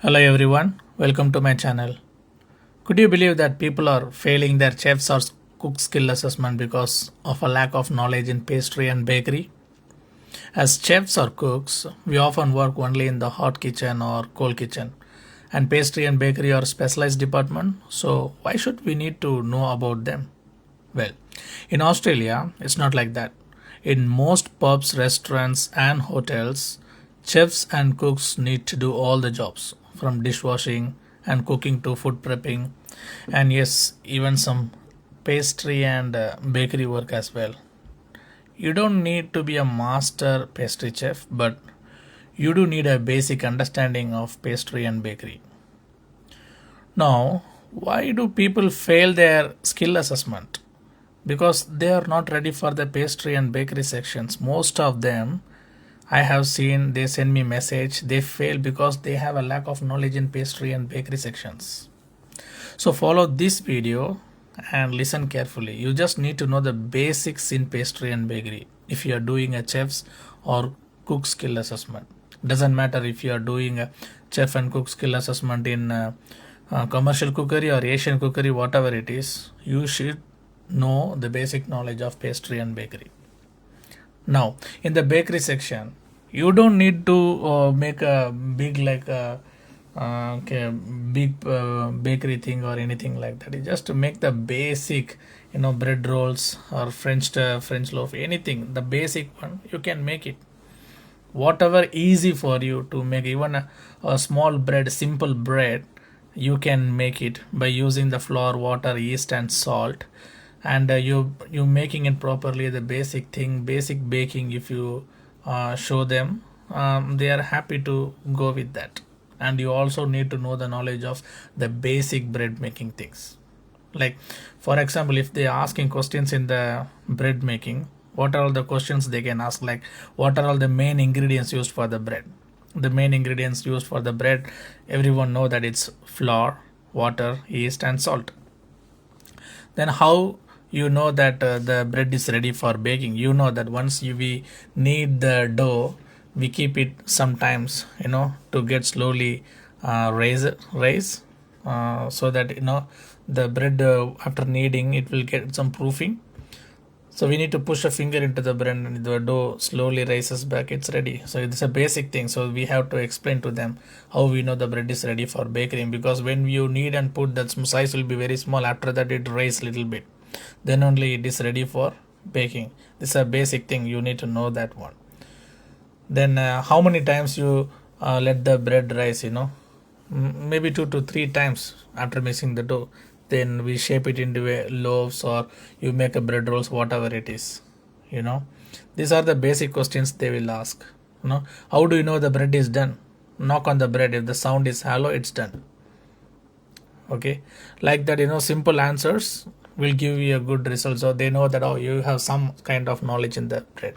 Hello everyone, welcome to my channel. Could you believe that people are failing their chefs or cook skill assessment because of a lack of knowledge in pastry and bakery? As chefs or cooks, we often work only in the hot kitchen or cold kitchen, and pastry and bakery are specialized department, so why should we need to know about them? Well, in Australia, it's not like that. In most pubs, restaurants, and hotels, chefs and cooks need to do all the jobs from dishwashing and cooking to food prepping, and yes, even some pastry and bakery work as well. You don't need to be a master pastry chef, but you do need a basic understanding of pastry and bakery. Now, why do people fail their skill assessment? Because they are not ready for the pastry and bakery sections. Most of them I have seen they send me message they fail because they have a lack of knowledge in pastry and bakery sections. So follow this video and listen carefully. You just need to know the basics in pastry and bakery if you are doing a chef's or cook skill assessment. Doesn't matter if you are doing a chef and cook skill assessment in commercial cookery or Asian cookery, whatever it is, you should know the basic knowledge of pastry and bakery. Now, in the bakery section, you don't need to make a big big bakery thing or anything like that. You just to make the basic, bread rolls or French loaf, anything. The basic one you can make it. Whatever easy for you to make, even a small bread, simple bread, you can make it by using the flour, water, yeast, and salt. And you making it properly, the basic thing, basic baking. If you show them, they are happy to go with that. And you also need to know the knowledge of the basic bread making things. Like, for example, if they are asking questions in the bread making, what are all the questions they can ask? Like, what are all the main ingredients used for the bread? The main ingredients used for the bread, everyone know that it's flour, water, yeast, and salt. Then how you know that the bread is ready for baking? You know that once we knead the dough, we keep it sometimes, to get slowly raise, so that the bread, after kneading, it will get some proofing. So we need to push a finger into the bread and the dough slowly rises back. It's ready. So it's a basic thing. So we have to explain to them how we know the bread is ready for baking, because when you knead and put, that size will be very small. After that, it rises little bit. Then only it is ready for baking. This is a basic thing. You need to know that one. Then how many times you let the bread rise? Maybe 2 to 3 times after mixing the dough. Then we shape it into a loaves, or you make a bread rolls, whatever it is. These are the basic questions they will ask. How do you know the bread is done? Knock on the bread. If the sound is hollow, it's done. Okay, like that. Simple answers will give you a good result. So they know that, you have some kind of knowledge in the bread.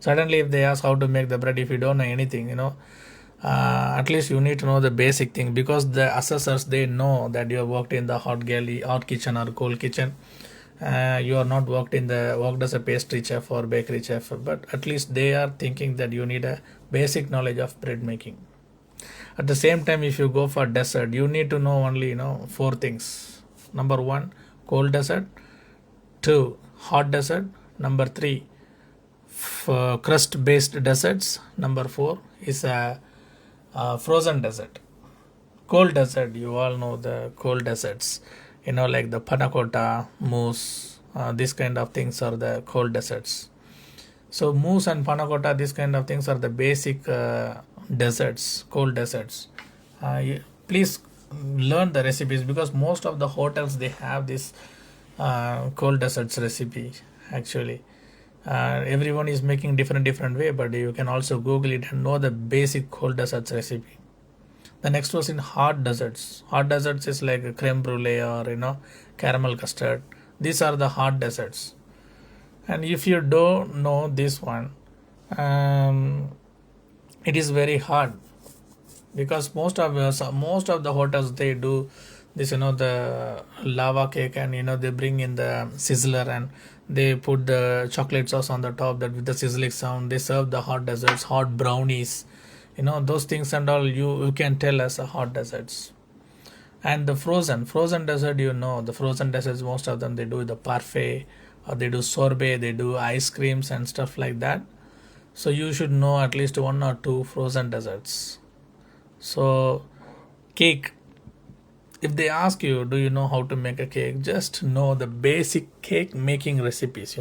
Suddenly, if they ask how to make the bread, if you don't know anything, at least you need to know the basic thing, because the assessors, they know that you have worked in the hot galley, hot kitchen, or cold kitchen. You are not worked as a pastry chef or bakery chef, but at least they are thinking that you need a basic knowledge of bread making. At the same time, if you go for dessert, you need to know only 4 things. Number 1, cold dessert. 2, hot dessert. Number 3, crust based desserts. Number 4 is a frozen dessert. Cold dessert, you all know the cold desserts, like the panna cotta, mousse, these kind of things are the cold desserts. So mousse and panna cotta, these kind of things are the basic desserts, cold desserts. Please learn the recipes, because most of the hotels, they have this cold desserts recipe. Actually, everyone is making different way, but you can also Google it and know the basic cold desserts recipe. The next was in hot desserts. Hot desserts is like a creme brulee or caramel custard. These are the hot desserts. And if you don't know this one, it is very hard, because most of the hotels, they do this, the lava cake, and they bring in the sizzler, and they put the chocolate sauce on the top, that with the sizzling sound they serve the hot desserts, hot brownies, those things and all you can tell as a hot desserts. And the frozen dessert, the frozen desserts, most of them they do the parfait, or they do sorbet, they do ice creams and stuff like that. So you should know at least one or two frozen desserts. So cake, if they ask you, do you know how to make a cake, just know the basic cake making recipes.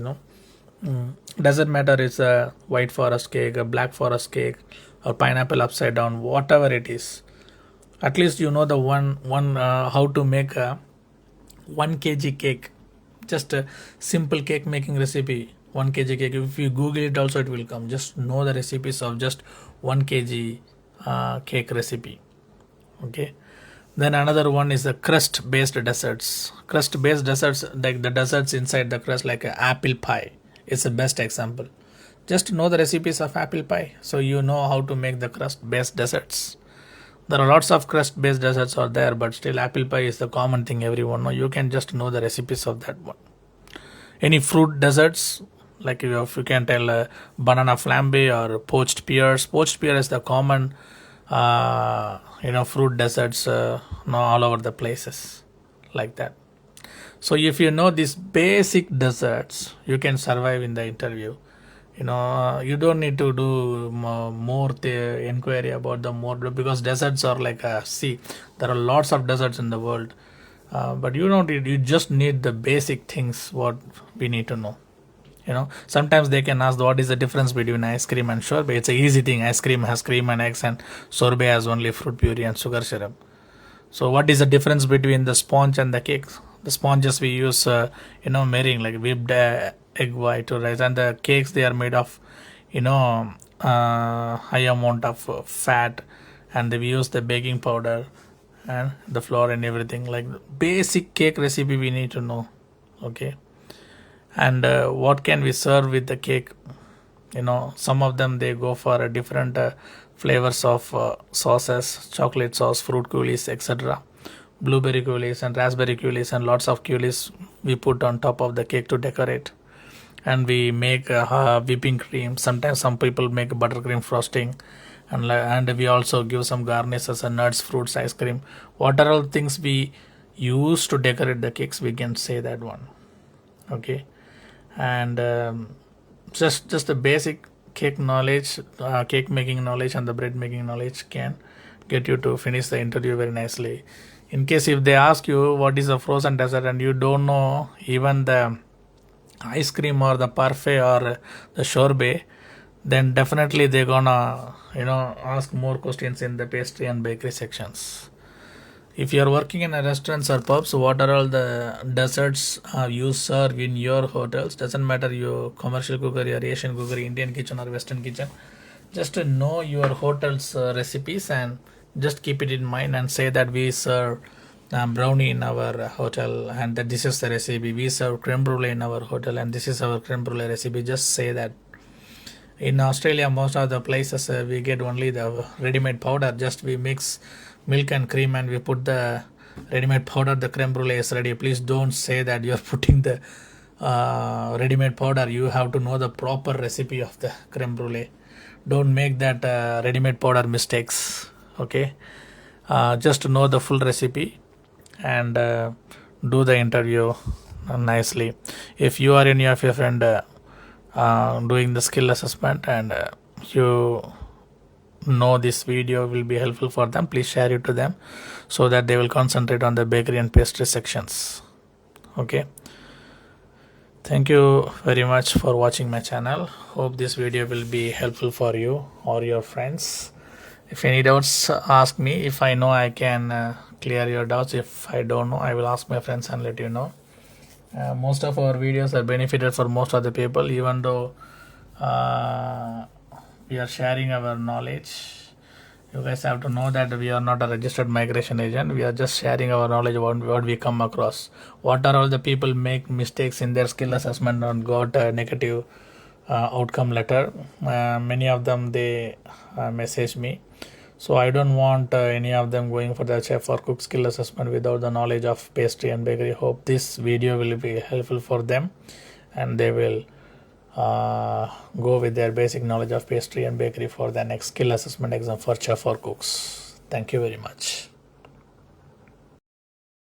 Doesn't matter it's a white forest cake, a black forest cake, or pineapple upside down, whatever it is. At least you know the one how to make a 1 kg cake. Just a simple cake making recipe. 1 kg cake. If you Google it, also it will come. Just know the recipes of just 1 kg cake recipe. Okay. Then another one is the crust based desserts. Crust based desserts, like the desserts inside the crust, like a apple pie, is the best example. Just know the recipes of apple pie, so you know how to make the crust based desserts. There are lots of crust based desserts are there, but still apple pie is the common thing everyone know. You can just know the recipes of that one. Any fruit desserts, like if you can tell banana flambe or poached pears. Poached pear is the common fruit desserts all over the places, like that. So if you know these basic desserts, you can survive in the interview. You don't need to do more inquiry about the more, because deserts are like see, there are lots of deserts in the world, but you just need the basic things what we need to know. Sometimes they can ask what is the difference between ice cream and sorbet. It's an easy thing. Ice cream has cream and eggs, and sorbet has only fruit puree and sugar syrup. So what is the difference between the sponge and the cakes? The sponges we use marrying, like whipped egg white or rice, and the cakes they are made of high amount of fat, and we use the baking powder and the flour and everything. Like basic cake recipe we need to know. Okay. And what can we serve with the cake? Some of them they go for a different flavors of sauces, chocolate sauce, fruit coulis, etc., blueberry coulis and raspberry coulis, and lots of coulis we put on top of the cake to decorate. And we make whipping cream. Sometimes some people make buttercream frosting, and we also give some garnishes and nuts, fruits, ice cream. What are all things we use to decorate the cakes, we can say that one. Okay. And just the basic cake knowledge, cake making knowledge and the bread making knowledge can get you to finish the interview very nicely. In case if they ask you what is a frozen dessert and you don't know even the ice cream or the parfait or the sorbet, then definitely they're gonna ask more questions in the pastry and bakery sections. If you are working in a restaurants or pubs, what are all the desserts you serve in your hotels? Doesn't matter your commercial cookery or Asian cookery, Indian kitchen or Western kitchen. Just to know your hotel's recipes and just keep it in mind and say that we serve brownie in our hotel and that this is the recipe. We serve creme brulee in our hotel and this is our creme brulee recipe. Just say that. In Australia, most of the places we get only the ready-made powder. Just we mix milk and cream and we put the ready-made powder. The creme brulee is ready. Please don't say that you're putting the ready-made powder. You have to know the proper recipe of the creme brulee. Don't make that ready-made powder mistakes. Okay. Just know the full recipe and do the interview nicely. If you are any of your friend doing the skill assessment and you know this video will be helpful for them, please share it to them so that they will concentrate on the bakery and pastry sections. Okay. Thank you very much for watching my channel. Hope this video will be helpful for you or your friends. If any doubts, ask me. If I know, I can clear your doubts. If I don't know, I will ask my friends and let you know. Most of our videos are benefited for most of the people, even though we are sharing our knowledge. You guys have to know that we are not a registered migration agent. We are just sharing our knowledge about what we come across. What are all the people make mistakes in their skill assessment and got a negative outcome letter. Many of them they message me. So I don't want any of them going for the chef or cook skill assessment without the knowledge of pastry and bakery. Hope this video will be helpful for them and they will go with their basic knowledge of pastry and bakery for the next skill assessment exam for chef or cooks. Thank you very much.